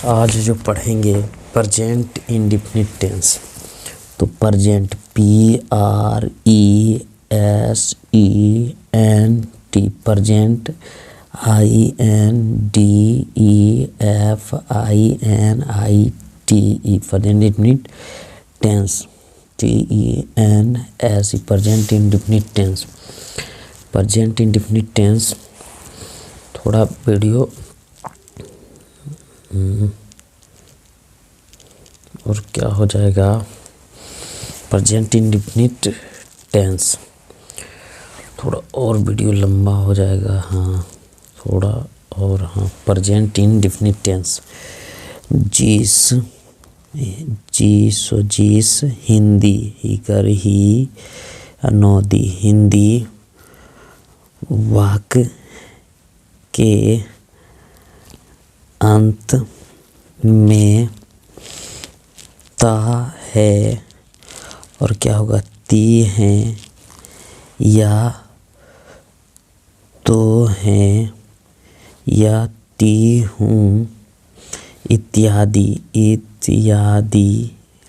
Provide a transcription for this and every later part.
आज जो पढ़ेंगे प्रेजेंट इंडेफिनिट टेंस। तो present PRESENT present INDEFINITE present indefinite tense TENS present indefinite tense. Present indefinite tense video वीडियो और क्या हो जाएगा प्रेजेंट इंडेफिनिट टेंस थोड़ा और वीडियो लंबा हो जाएगा। हाँ थोड़ा और। हाँ प्रेजेंट इंडेफिनिट टेंस जिस हिंदी हिकर ही नौदी हिंदी वाक्य के अंत में ता है और क्या होगा ती हैं या तो हैं या ती हूँ इत्यादि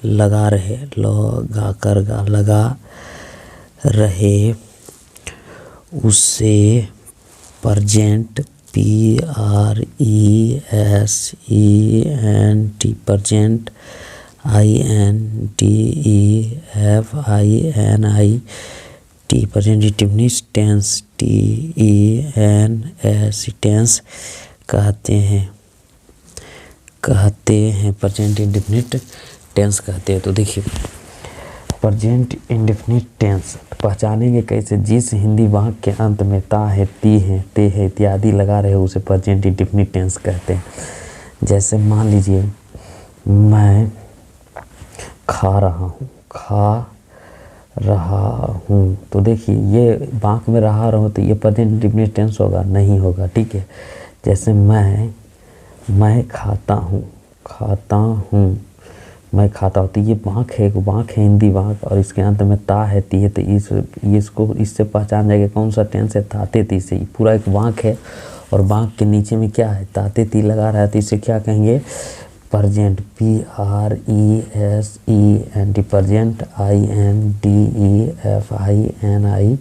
लगा रहे लगा रहे उसे present PRESENT present INDEFINIT present indefinite tense TENS tense कहते हैं प्रेजेंट इंडेफिनिट टेंस कहते हैं। तो देखिए प्रेजेंट इंडेफिनिट टेंस पहचानेंगे कैसे। जिस हिंदी वाक्य के अंत में ता है ती है ते है इत्यादि लगा रहे उसे प्रेजेंट इंडेफिनिट टेंस कहते हैं। जैसे मान लीजिए मैं खा रहा हूँ तो देखिए ये वाक्य में रहा हूँ तो ये प्रेजेंट इंडेफिनिट टेंस होगा नहीं होगा। ठीक है। जैसे मैं खाता हूँ मैं खाता हूँ तो ये वाक्य है हिंदी वाक्य और इसके अंत में ता है ती है तो इसको इससे पहचान जाएगा कौन सा टेंस है ताते ती से। पूरा एक वाक्य है और वाक्य के नीचे में क्या है ताते ती लगा रहा है तो इसे क्या कहेंगे present PRESENT present INDEFINIT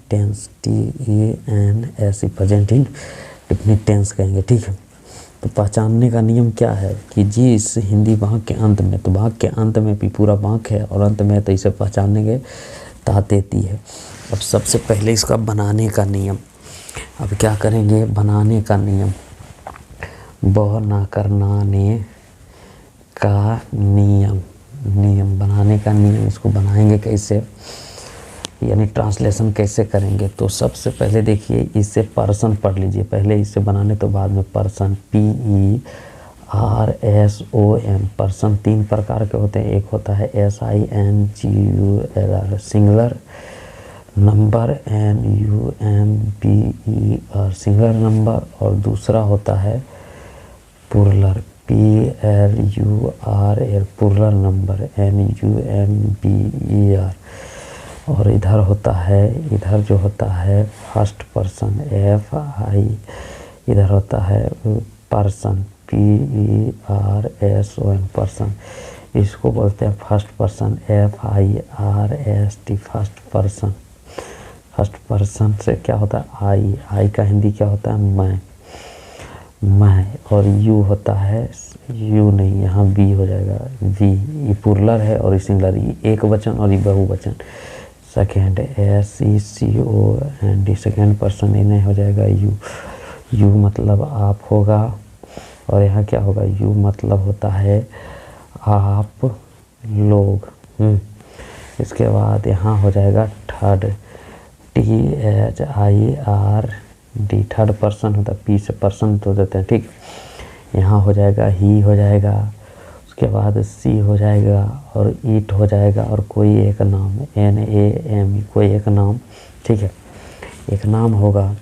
tense TENS present indefinite tense कहेंगे। ठीक है। तो पहचानने का नियम क्या है कि जिस हिंदी वाक्य के अंत में तो वाक्य के अंत में भी पूरा वाक्य है और अंत में तो इसे पहचानेंगे ताते ती है। अब सबसे पहले इसका बनाने का नियम। अब क्या करेंगे बनाने का नियम बह ना करनाने का नियम बनाने का नियम। इसको बनाएंगे कैसे यानी ट्रांसलेशन कैसे करेंगे। तो सबसे पहले देखिए इससे पर्सन पढ़ लीजिए पहले इससे बनाने तो बाद में पर्सन PERSON पर्सन 3 प्रकार के होते हैं। एक होता है SINGULAR singular number NUMBER singular number और दूसरा होता है plural PLURAL plural number NUMBER और इधर जो होता है फर्स्ट पर्सन FI इधर होता है पर्सन PERSON पर्सन इसको बोलते हैं first person FIRST first person से क्या होता है आई का हिंदी क्या होता है मैं और यू होता है यू नहीं यहाँ बी हो जाएगा वी ये प्लूरल है और सिंगुलर एक वचन और ये बहुवचन। सेकेंड SECOND सेकेंड पर्सन इन्हें हो जाएगा यू मतलब आप होगा और यहाँ क्या होगा यू मतलब होता है आप लोग। इसके बाद यहाँ हो जाएगा थर्ड THIRD थर्ड पर्सन होता है P से पर्सन तो देते हैं। ठीक यहाँ हो जाएगा ही हो जाएगा उसके बाद सी हो जाएगा और ईट हो जाएगा और कोई एक नाम NAME कोई एक नाम। ठीक है एक नाम होगा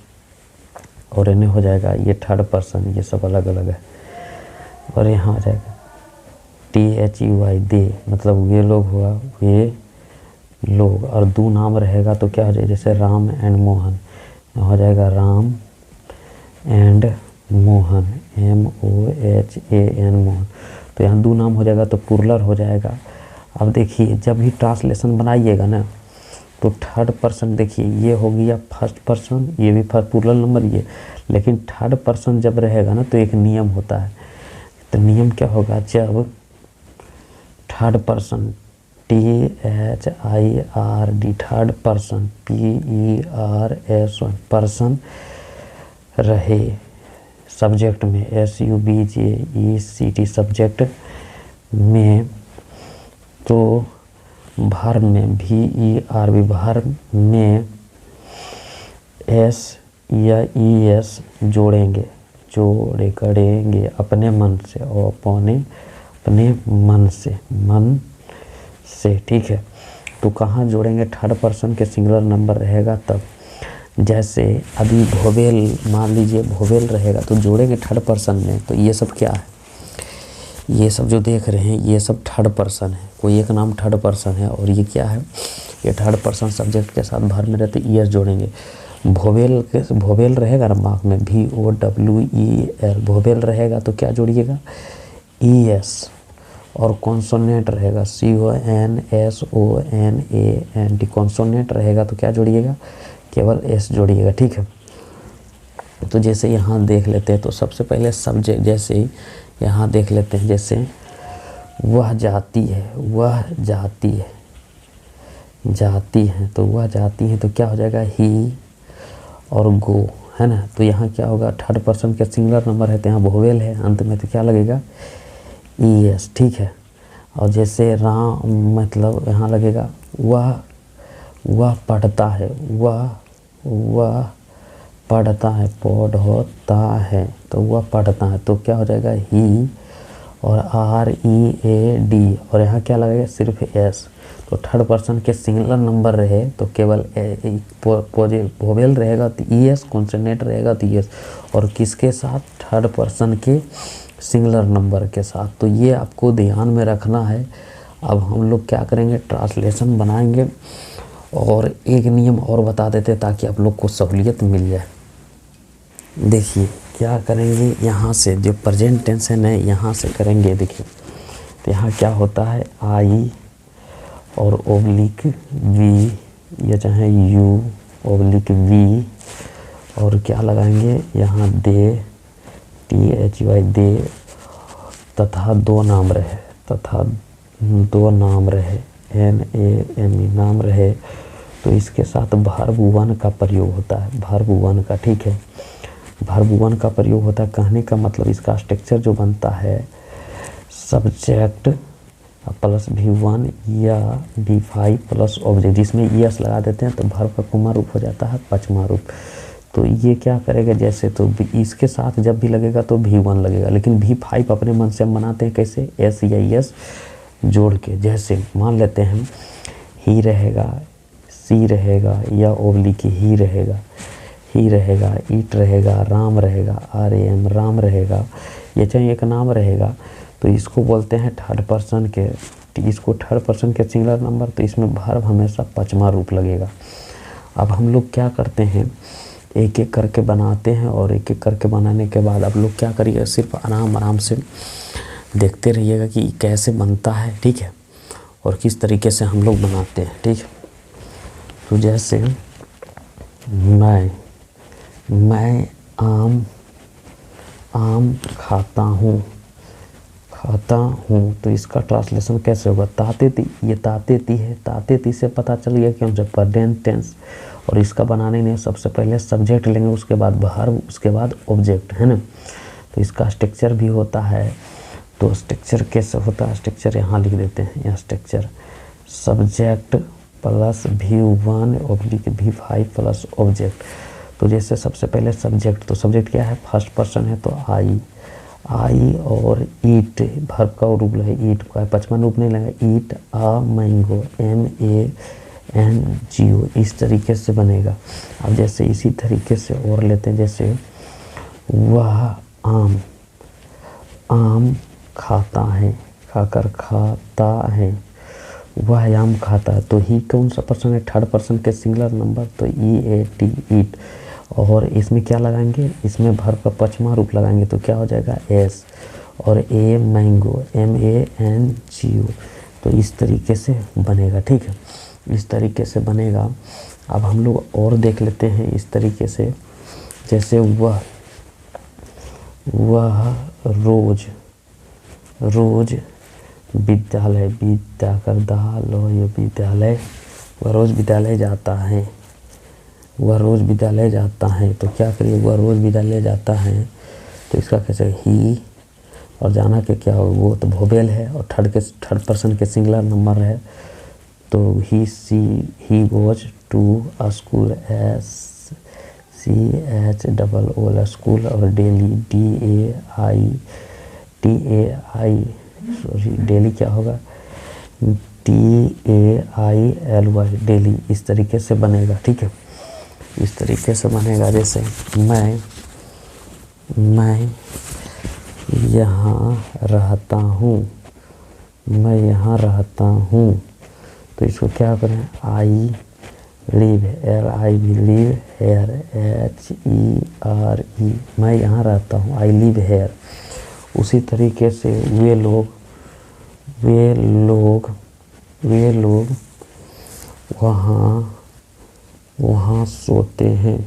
और इन्हें हो जाएगा ये थर्ड पर्सन ये सब अलग अलग है। और यहाँ हो जाएगा THUI दे मतलब ये लोग हुआ ये लोग और दो नाम रहेगा तो क्या हो जाएगा जैसे राम एंड मोहन हो जाएगा राम एंड मोहन, MOHAN मोहन। तो यहाँ 2 नाम हो जाएगा तो प्लूरल हो जाएगा। अब देखिए जब भी ट्रांसलेशन बनाइएगा ना तो थर्ड पर्सन, देखिए ये हो गया फर्स्ट पर्सन, ये भी प्लूरल नंबर ये, लेकिन थर्ड पर्सन जब रहेगा ना तो एक नियम होता है। तो नियम क्या होगा, जब third person THIRD third person PERSON person रहे सब्जेक्ट में SUBJECT सब्जेक्ट में, तो वर्ब में VERB वर्ब में S या ES जोड़ेंगे अपने मन से और अपने मन से, ठीक है। तो कहाँ जोड़ेंगे, थर्ड पर्सन के सिंगुलर नंबर रहेगा तब। जैसे अभी भोवेल, मान लीजिए भोवेल रहेगा तो जोड़ेंगे थर्ड पर्सन में। तो ये सब क्या है, ये सब जो देख रहे हैं ये सब थर्ड पर्सन है, कोई एक नाम थर्ड पर्सन है। और ये क्या है, ये थर्ड पर्सन सब्जेक्ट के साथ वर्ब में रहते ES जोड़ेंगे। भोवेल रहेगा ना मार्क में VOWEL, भोवेल रहेगा तो क्या जोड़िएगा ES, और कॉन्सोनेंट रहेगा CONSONANT, कॉन्सोनेंट रहेगा तो क्या जोड़िएगा, केवल S जोड़िएगा, ठीक है। तो जैसे यहाँ देख लेते हैं तो सबसे पहले सब्जेक्ट, जैसे यहाँ देख लेते हैं, जैसे वह जाती है तो वह जाती है तो क्या हो जाएगा ही और गो, है ना। तो यहाँ क्या होगा, थर्ड पर्सन के सिंगुलर नंबर है तो यहाँ भोवेल है अंत में तो क्या लगेगा ES, ठीक है। और जैसे राम मतलब यहाँ लगेगा वह पढ़ता है, वह पढ़ता है तो वह पढ़ता है तो क्या हो जाएगा ही और READ, और यहाँ क्या लगेगा सिर्फ S। तो थर्ड पर्सन के सिंगुलर नंबर रहे तो केवल भोवेल रहेगा तो ES, कॉन्सोनेंट रहेगा तो ES, और किसके साथ, थर्ड पर्सन के सिंगुलर नंबर के साथ। तो ये आपको ध्यान में रखना है। अब हम लोग क्या करेंगे, ट्रांसलेशन बनाएंगे और एक नियम और बता देते ताकि आप लोग को सहूलियत मिल जाए। देखिए क्या करेंगे, यहाँ से जो प्रेजेंट टेंस है ना यहाँ से करेंगे। देखिए तो यहाँ क्या होता है, I और ओब्लिक V या चाहे U ओब्लिक V, और क्या लगाएंगे यहाँ दे THY दे, तथा दो नाम रहे NAME नाम रहे तो इसके साथ वर्ब 1 का प्रयोग होता है, वर्ब 1 का, ठीक है। वर्ब 1 का प्रयोग होता है, कहने का मतलब इसका स्ट्रक्चर जो बनता है सब्जेक्ट प्लस V1 या V5 प्लस ऑब्जेक्ट, जिसमें ES लगा देते हैं तो वर्ब का कुमा रूप हो जाता है पचमा रूप। तो ये क्या करेगा, जैसे तो इसके साथ जब भी लगेगा तो V1 लगेगा, लेकिन V5 अपने मन से हम बनाते हैं कैसे, S या ES जोड़ के। जैसे मान लेते हैं ही रहेगा, सी रहेगा या ओब्लिक ही रहेगा, ईट रहेगा, राम रहेगा, RAM राम रहेगा, ये चाहे एक नाम रहेगा तो इसको बोलते हैं थर्ड पर्सन के, इसको थर्ड पर्सन के सिंगुलर नंबर, तो इसमें वर्ब हमेशा पचमा रूप लगेगा। अब हम लोग क्या करते हैं, एक एक करके बनाते हैं, और एक एक करके बनाने के बाद आप लोग क्या करिएगा, सिर्फ आराम से देखते रहिएगा कि कैसे बनता है, ठीक है, और किस तरीके से हम लोग बनाते हैं, ठीक है। तो जैसे मैं आम खाता हूँ, तो इसका ट्रांसलेशन कैसे होगा, ताते-ती, ये ताते-ती है, ताते-ती से पता चल गया कि हमसे प्रेजेंट टेंस, और इसका बनाने में सबसे पहले सब्जेक्ट लेंगे, उसके बाद वर्ब, उसके बाद ऑब्जेक्ट, है ना। तो इसका स्ट्रक्चर भी होता है, तो स्ट्रक्चर कैसे होता है, स्ट्रक्चर यहाँ लिख देते हैं, यहाँ structure subject plus V1 oblique V5 plus object. तो जैसे सबसे पहले सब्जेक्ट, तो सब्जेक्ट क्या है, फर्स्ट पर्सन है तो I और ईट वर्ब का रूप है, ईट का पचपन रूप नहीं लगा, ईट अ मैंगो MANGO, इस तरीके से बनेगा। अब जैसे इसी तरीके से और लेते हैं, जैसे वह आम खाता है, खाकर खाता है, वह आम खाता है, तो ही कौन सा पर्सन है, थर्ड पर्सन के सिंगुलर नंबर, तो EAT ईट, और इसमें क्या लगाएंगे, इसमें वर्ब का पश्चिमा रूप लगाएंगे तो क्या हो जाएगा एस, और ए मैंगो MANGO। तो इस तरीके से बनेगा, ठीक है, इस तरीके से बनेगा। अब हम लोग और देख लेते हैं इस तरीके से, जैसे वह रोज विद्यालय, विद्या कर दालय विद्यालय, वह रोज विद्यालय जाता है, वह रोज विद्यालय जाता है। तो क्या करिए, वह रोज विद्यालय जाता है तो इसका कैसे ही, और जाना के क्या हो, वो तो भोबेल है और थर्ड पर्सन के सिंगुलर नंबर है, तो he goes to a school SCHOOL school, और डेली डेली क्या होगा DAILY डेली। इस तरीके से बनेगा, ठीक है, इस तरीके से बनेगा। जैसे मैं यहाँ रहता हूँ, मैं यहाँ रहता हूँ, तो इसको क्या करें, I live, live here HERE, मैं यहाँ रहता हूँ, आई लिव हेयर। उसी तरीके से वे लोग वहाँ सोते हैं,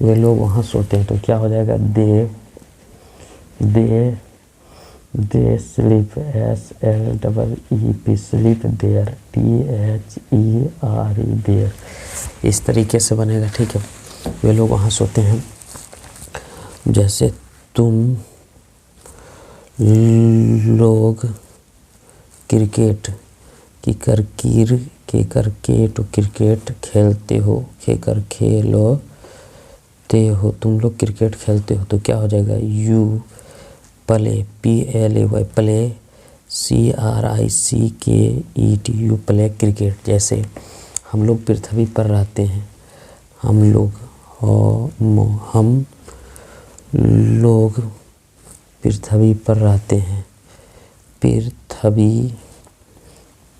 वे लोग वहाँ सोते हैं। तो क्या हो जाएगा, they sleep SLEEP sleep there THERE there. इस तरीके से बनेगा, ठीक है, वे लोग वहाँ सोते हैं। जैसे तुम लोग क्रिकेट क्रिकेट खेलते हो, तुम लोग क्रिकेट खेलते हो। तो क्या हो जाएगा, you play PLAY play CRICKET you play cricket. जैसे हम लोग पृथ्वी पर रहते हैं, हम लोग पृथ्वी पर रहते हैं,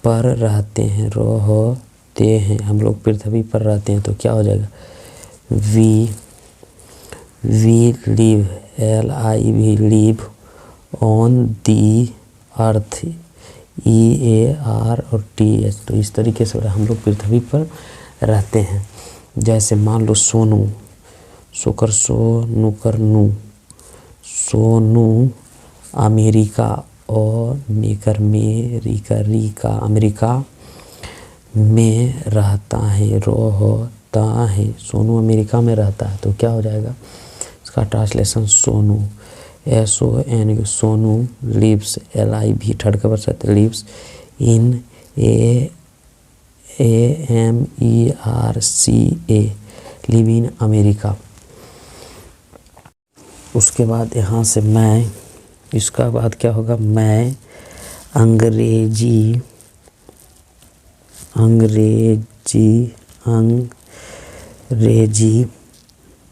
रहते हैं, हम लोग पृथ्वी पर रहते हैं। तो क्या हो जाएगा, we live LIV live on the earth EAR और TH। तो इस तरीके से हम लोग पृथ्वी पर रहते हैं। जैसे मान लो सोनू, सोकर सोनू कर नू, सोनू अमेरिका और मेकर मेरिका रीका अमेरिका में रहता है, सोनू अमेरिका में रहता है। तो क्या हो जाएगा, इसका translation Sonu SONU Sonu lives LIV third का word lives in AMERCA live in America. उसके बाद यहाँ से मैं, इसका बाद क्या होगा, मैं अंग्रेजी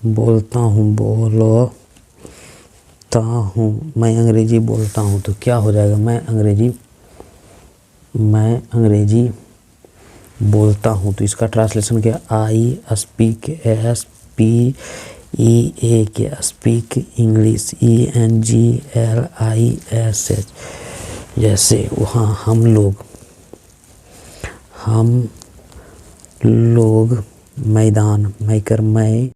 बोलता हूँ, मैं अंग्रेजी बोलता हूँ। तो क्या हो जाएगा, मैं अंग्रेजी बोलता हूँ। तो इसका ट्रांसलेशन क्या, I speak SPEAK speak English ENGLISH। जैसे वहाँ हम लोग मैदान मैं,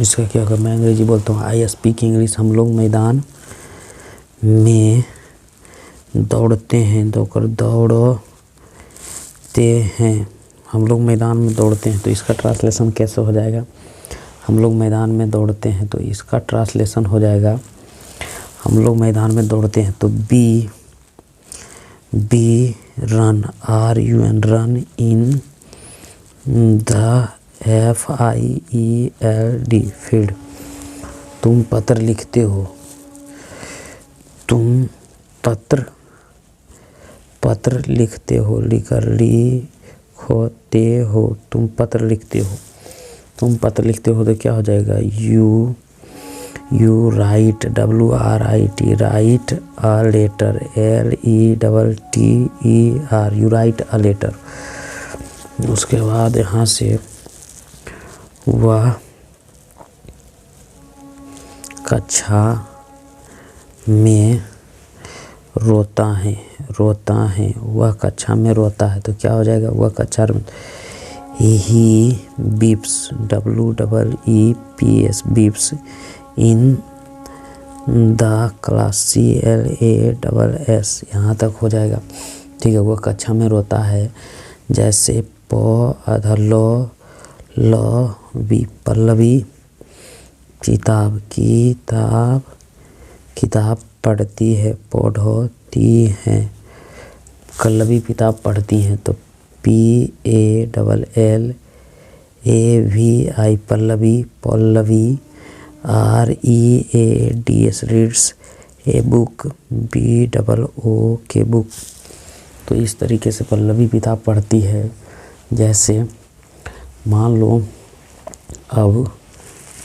इसका क्या होगा, मैं अंग्रेजी बोलता हूँ, आई स्पीक इंग्लिश। हम लोग मैदान में दौड़ते हैं, हम लोग मैदान में दौड़ते हैं। तो इसका ट्रांसलेशन कैसे हो जाएगा, हम लोग मैदान में दौड़ते हैं। तो इसका ट्रांसलेशन हो जाएगा, हम लोग मैदान में दौड़ते हैं। तो be run RUN in the FIELD field. तुम पत्र लिखते हो, लिखते हो, तुम पत्र लिखते हो। तो क्या हो जाएगा, you write WRIT write a letter LETTER you write a letter. उसके बाद यहाँ से वह कक्षा में रोता है, वह कक्षा में रोता है, तो क्या हो जाएगा, वह कक्षा में। He weeps, WEEPS weeps in the class, CLASS, यहाँ तक हो जाएगा। ठीक है, वह कक्षा में रोता है। जैसे प आधा ल बी पल्लवी किताब पढ़ती है, पढ़ती है, पल्लवी किताब पढ़ती हैं, तो PALLAVI Pallavi READS reads a book, BOOK book. तो इस तरीके से पल्लवी किताब पढ़ती है। जैसे मान लो अब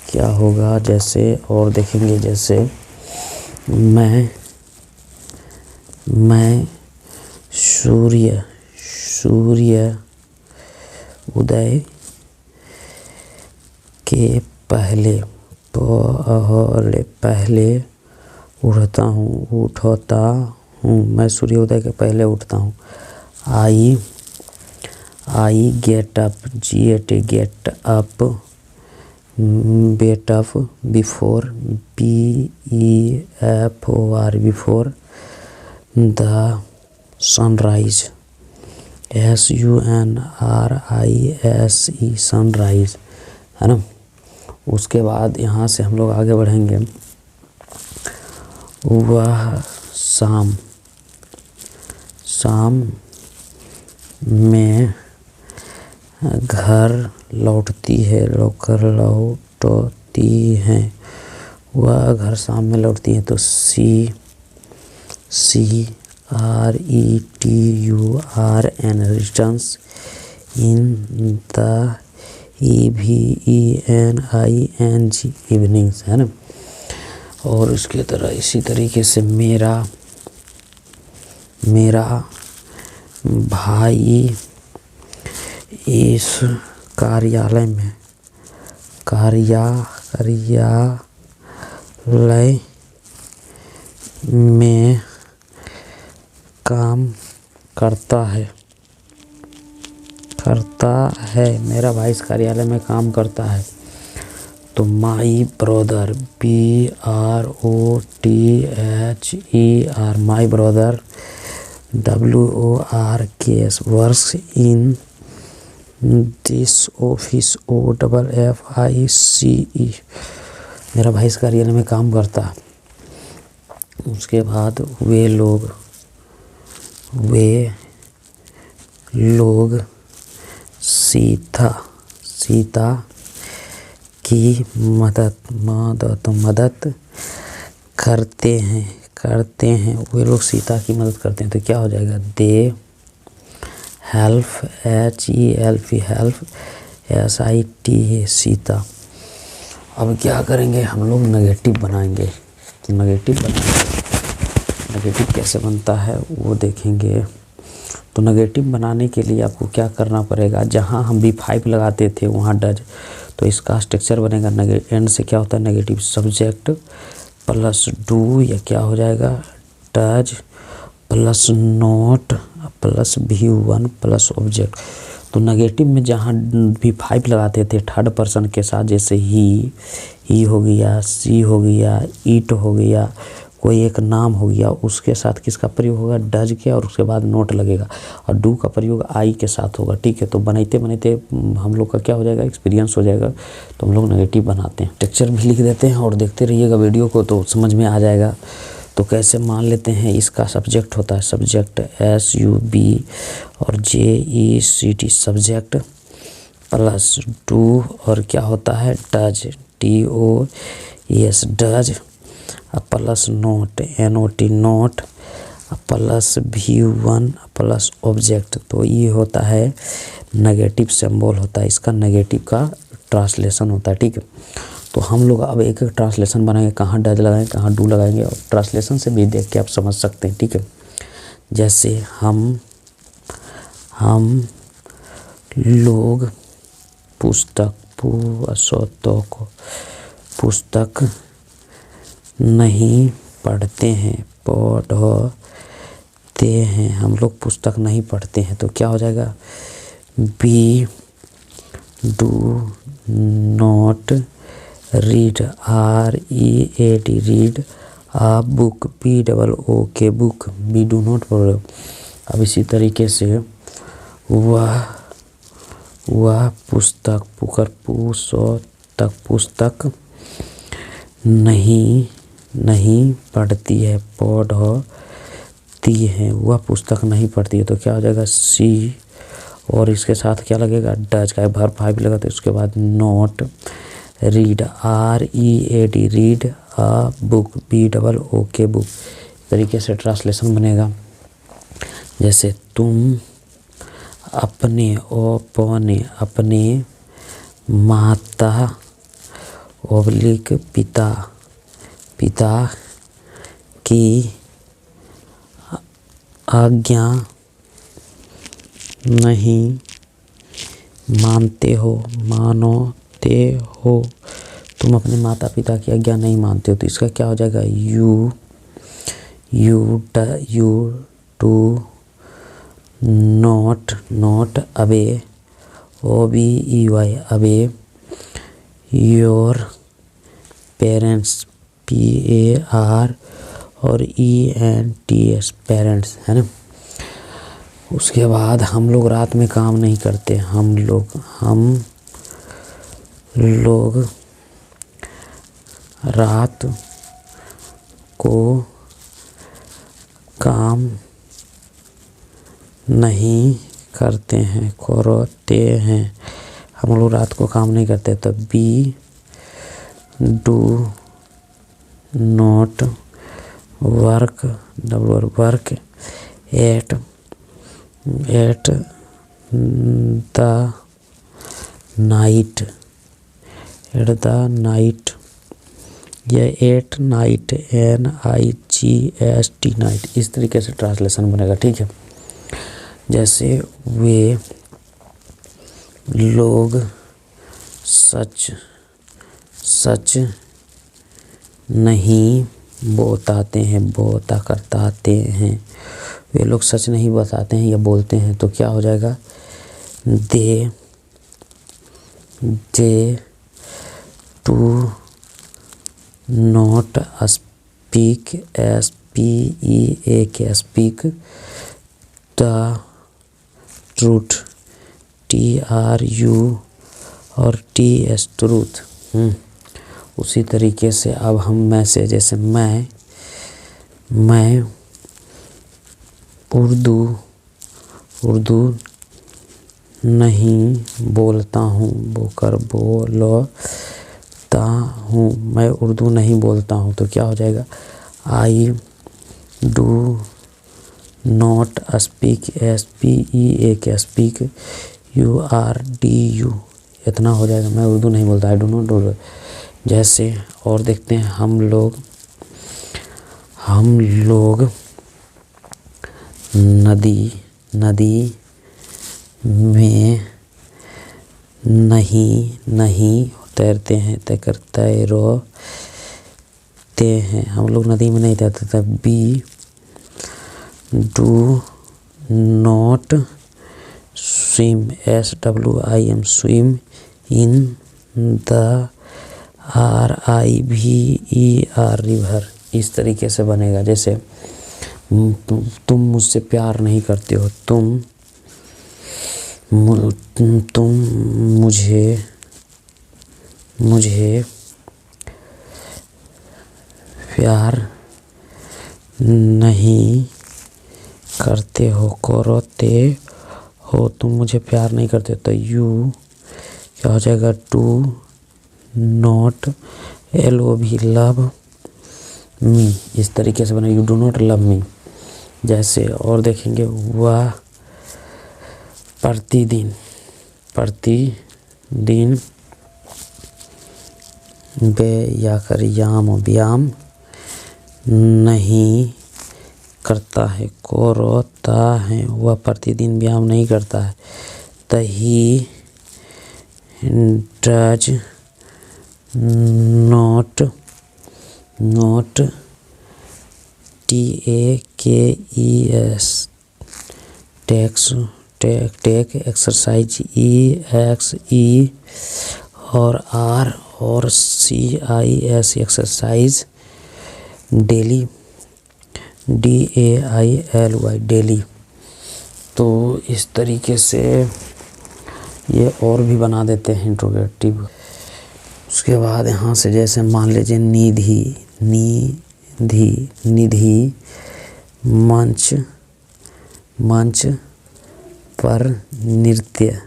क्या होगा, जैसे और देखेंगे, जैसे मैं सूर्य उदय के पहले उठता हूँ, मैं सूर्योदय के पहले उठता हूँ। I get up, get up before, BEFOR before the sunrise, SUNRISE sunrise, है ना। उसके बाद यहाँ से हम लोग आगे बढ़ेंगे। वह शाम में घर लौटती है, वह घर शाम में लौटती है, तो CRETURN returns in the EVENING evenings, है ना। और इसके तरह इसी तरीके से मेरा भाई इस कार्यालय में काम करता है, मेरा भाई इस कार्यालय में काम करता है। तो my brother, BROTHER my brother, WORKS works in this office, OFFICE मेरा भाई इस कार्यालय में काम करता है। उसके बाद वे लोग सीता की मदद करते हैं, वे लोग सीता की मदद करते हैं, तो क्या हो जाएगा, they help, help SIT Sita. अब क्या करेंगे हम लोग, नेगेटिव बनाएंगे। तो नेगेटिव कैसे बनता है वो देखेंगे। तो नेगेटिव बनाने के लिए आपको क्या करना पड़ेगा, जहाँ हम B5 लगाते थे वहाँ डज, तो इसका स्ट्रक्चर बनेगा एंड से क्या होता है, नेगेटिव सब्जेक्ट प्लस डू, या क्या हो जाएगा, does plus note plus V1 plus object. तो नेगेटिव में जहाँ B5 लगाते थे थर्ड पर्सन के साथ, जैसे ही हो गया, सी हो गया, ईट हो गया, कोई एक नाम हो गया, उसके साथ किसका प्रयोग होगा, डज के, और उसके बाद नोट लगेगा, और डू का प्रयोग आई के साथ होगा। ठीक है, तो बनाते हम लोग का क्या हो जाएगा, एक्सपीरियंस हो जाएगा। तो हम लोग नेगेटिव बनाते हैं, टेक्सचर भी लिख देते हैं और देखते रहिएगा वीडियो को, तो समझ में आ जाएगा। तो कैसे मान लेते हैं, इसका सब्जेक्ट होता है, सब्जेक्ट SUB और JECT सब्जेक्ट प्लस डू, और क्या होता है, does TOES does plus note NOT note plus V1 plus object. तो ये होता है नेगेटिव सिंबल होता है, इसका नेगेटिव का ट्रांसलेशन होता है। ठीक है, तो हम लोग अब एक एक ट्रांसलेशन बनाएंगे, कहाँ डज लगाएंगे, कहाँ डू लगाएंगे, और ट्रांसलेशन से भी देख के आप समझ सकते हैं। ठीक है, जैसे हम लोग पुस्तक नहीं पढ़ते हैं, पढ़ते हैं, हम लोग पुस्तक नहीं पढ़ते हैं। तो क्या हो जाएगा, we do not read, READ read a book, BOOK book, we do not पढ़ो। अब इसी तरीके से वह पुस्तक पुस्तक नहीं पढ़ती है, पढ़ती है, वह पुस्तक नहीं पढ़ती है। तो क्या हो जाएगा, सी और इसके साथ क्या लगेगा, डज का वर्ब 5 लगा। तो उसके बाद not read, READ read a book, BOOK book. तरीके से ट्रांसलेशन बनेगा। जैसे तुम अपने माता पिता की आज्ञा नहीं मानते हो। तुम अपने माता पिता की आज्ञा नहीं मानते हो। तो इसका क्या हो जाएगा, यू डू नॉट अबे, OBEY अबे योर पेरेंट्स, PAR और ENTS पेरेंट्स, है ना। उसके बाद हम लोग रात में काम नहीं करते, हम लोग रात को काम नहीं करते हैं, हम लोग रात को काम नहीं करते। तो we do not work at the night, या एट नाइट, NIGHT नाइट। इस तरीके से ट्रांसलेशन बनेगा, ठीक है। जैसे वे लोग सच नहीं बताते हैं, वे लोग सच नहीं बताते हैं या बोलते हैं। तो क्या हो जाएगा, they do not speak, SPEAK speak the truth, TRU और TS ट्रूथ। उसी तरीके से अब हम मैं से, जैसे मैं उर्दू नहीं बोलता हूँ, बोलता हूँ, मैं उर्दू नहीं बोलता हूँ। तो क्या हो जाएगा, I do not speak, SPEAK speak URDU, इतना हो जाएगा, मैं उर्दू नहीं बोलता, आई डू नॉट। जैसे और देखते हैं, हम लोग नदी में नहीं तैरते हैं, तैरते हैं, हम लोग नदी में नहीं तैरते। तब we do not swim, SWIM swim in the RIVER river. इस तरीके से बनेगा। जैसे तुम मुझसे प्यार नहीं करते हो, तुम मुझे प्यार नहीं करते हो, तुम मुझे प्यार नहीं करते। तो यू क्या हो जाएगा, do not LOV love me. इस तरीके से बना, you do not love me. जैसे और देखेंगे, वह प्रतिदिन व्यायाम नहीं करता है, वह प्रतिदिन व्यायाम नहीं करता है। he does not take exercise EXE और R और CIS exercise daily DAILY daily। तो इस तरीके से ये और भी बना देते हैं इंट्रोगेटिव। उसके बाद यहाँ से जैसे मान लीजिए निधि मंच पर नृत्य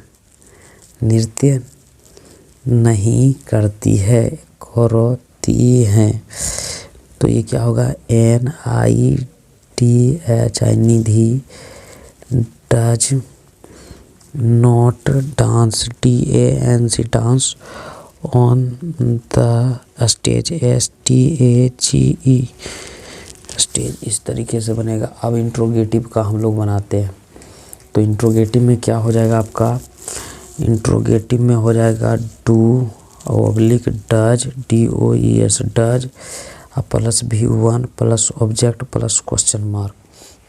नहीं करती है, करती हैं। तो ये क्या होगा, NITHI Nidhi does not dance DANC dance on the stage STAGE stage. इस तरीके से बनेगा। अब इंट्रोगेटिव का हम लोग बनाते हैं। तो इंट्रोगेटिव में क्या हो जाएगा आपका, इंट्रोगेटिव में हो जाएगा do oblique does DOES does plus V1 plus object plus question mark.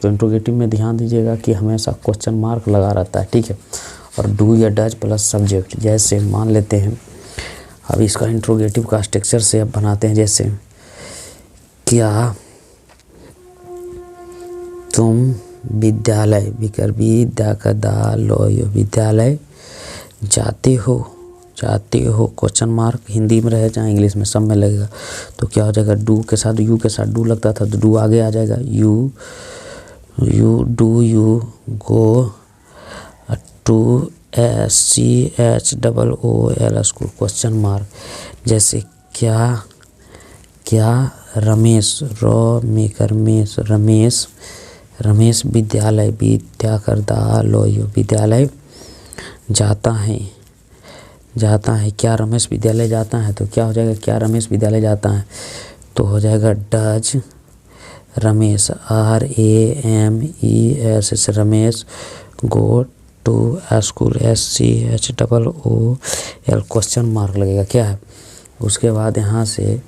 तो इंट्रोगेटिव में ध्यान दीजिएगा कि हमेशा क्वेश्चन मार्क लगा रहता है, ठीक है। और डू या डज प्लस सब्जेक्ट। जैसे मान लेते हैं, अब इसका इंट्रोगेटिव का स्ट्रक्चर से अब बनाते हैं। जैसे क्या तुम विद्यालय विद्यालय जाते हो क्वेश्चन मार्क। हिंदी में रहे चाहे इंग्लिश में, सब में लगेगा। तो क्या हो जाएगा, डू के साथ यू के साथ डू लगता था तो डू आगे आ जाएगा। You do you go to SCHOOL school question mark. जैसे क्या रमेश रमेश विद्यालय विद्यालय जाता है। क्या रमेश विद्यालय जाता है, तो क्या हो जाएगा, क्या रमेश विद्यालय जाता है। तो हो जाएगा does Ramesh RAMES Ramesh go to school SCHOOL question mark लगेगा। क्या है, उसके बाद यहाँ से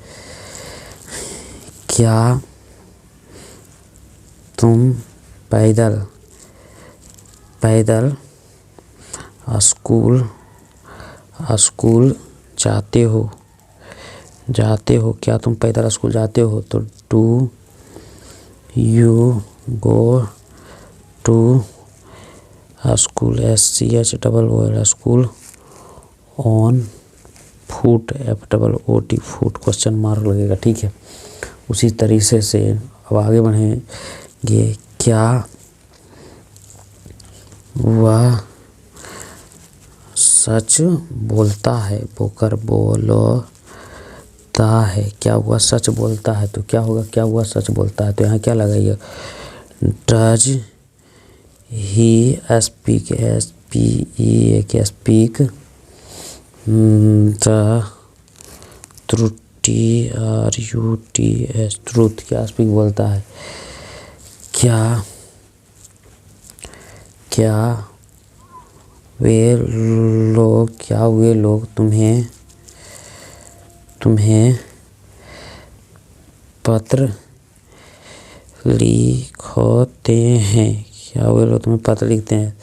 क्या तुम पैदल स्कूल जाते हो। क्या तुम पैदल स्कूल जाते हो, तो do you go to school SCHOOL school on foot FOOT foot question mark लगेगा, ठीक है। उसी तरीके से अब आगे बढ़ेंगे। क्या वह सच बोलता है, बोलता है। क्या वह सच बोलता है, तो क्या होगा, क्या वह सच बोलता है। तो यहाँ क्या लगाइए, does he speak speak the truth truth. क्या स्पीक बोलता है। क्या वे लोग तुम्हें पत्र लिखते हैं। क्या वे लोग तुम्हें पत्र लिखते हैं।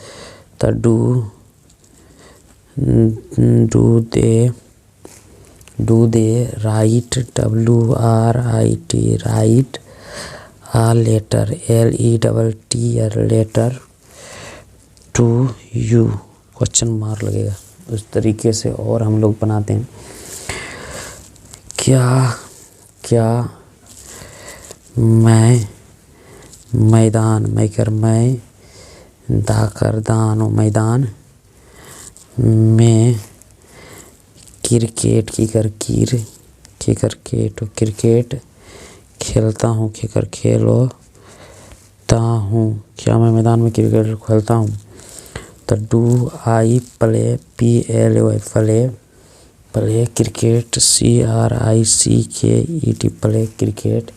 तो do they write WRIT write a letter letter to you question mark लगेगा। उस तरीके से और हम लोग बनाते हैं। क्या मैं मैदान मैदान में क्रिकेट खेलता हूँ। क्या मैं मैदान में क्रिकेट खेलता हूँ। तो do I play play cricket CRICKET play cricket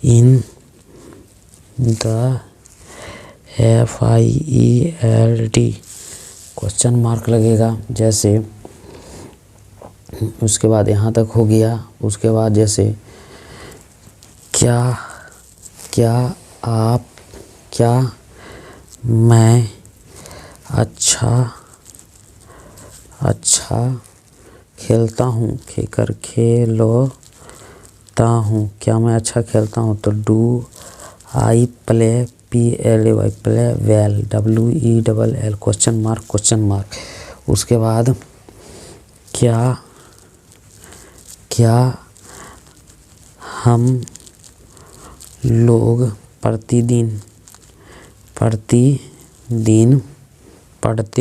in the FIELD question mark लगेगा। जैसे उसके बाद यहाँ तक हो गया। उसके बाद जैसे क्या आप, क्या मैं अच्छा खेलता हूँ, खेलता हूँ, क्या मैं अच्छा खेलता हूँ, तो do I play, PLAY, play well, WELL, question mark. उसके बाद क्या हम लोग प्रतिदिन पढ़ते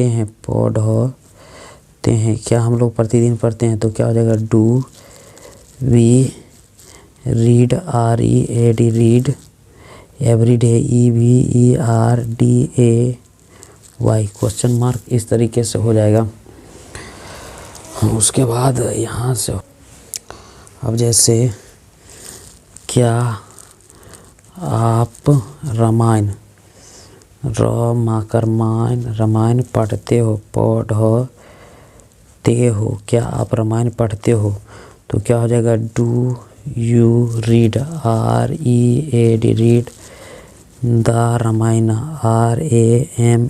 हैं, क्या हम लोग प्रतिदिन पढ़ते हैं, तो क्या हो जाएगा, do we read, READ, read every day, EVERDAY, question mark. इस तरीके से हो जाएगा। उसके बाद यहाँ से अब जैसे क्या आप रामायण पढ़ते हो, क्या आप रामायण पढ़ते हो, तो क्या हो जाएगा, do you read, READ, read the Ramayana, RAMAYANA,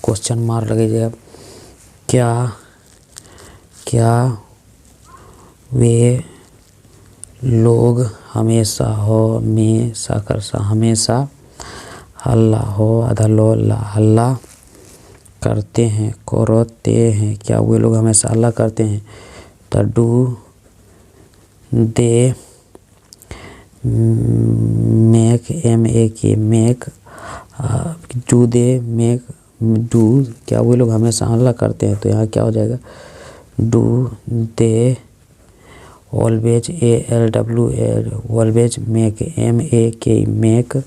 question mark लगेगा। क्या वे लोग हमेशा हल्ला करते हैं, क्या वे लोग हमेशा हल्ला करते हैं, तो डू दे मेक, क्या वे लोग हमेशा हल्ला करते हैं, तो यहाँ क्या हो जाएगा, do they always, always make, make a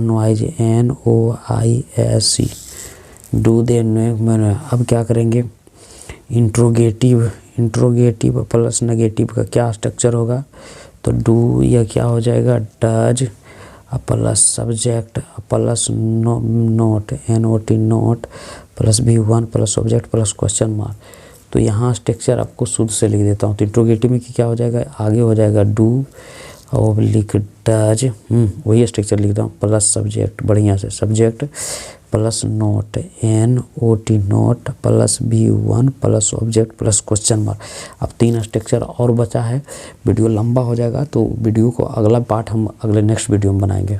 noise, NOISE, do they. अब क्या करेंगे, इंट्रोगेटिव प्लस नेगेटिव का क्या स्ट्रक्चर होगा, तो डू यह क्या हो जाएगा, does plus subject plus note, note plus V1 plus object plus question mark. तो यहाँ स्ट्रक्चर आपको शुद्ध से लिख देता हूँ। तो इंट्रोगेटिव में क्या हो जाएगा, आगे हो जाएगा डू ऑब्लिक डज, वही स्ट्रक्चर लिखता हूँ, प्लस सब्जेक्ट, बढ़िया से subject plus note, NOT note plus V1 plus object plus question mark. अब 3 स्ट्रक्चर और बचा है। वीडियो लंबा हो जाएगा, तो वीडियो को अगला पार्ट हम अगले नेक्स्ट वीडियो में बनाएंगे।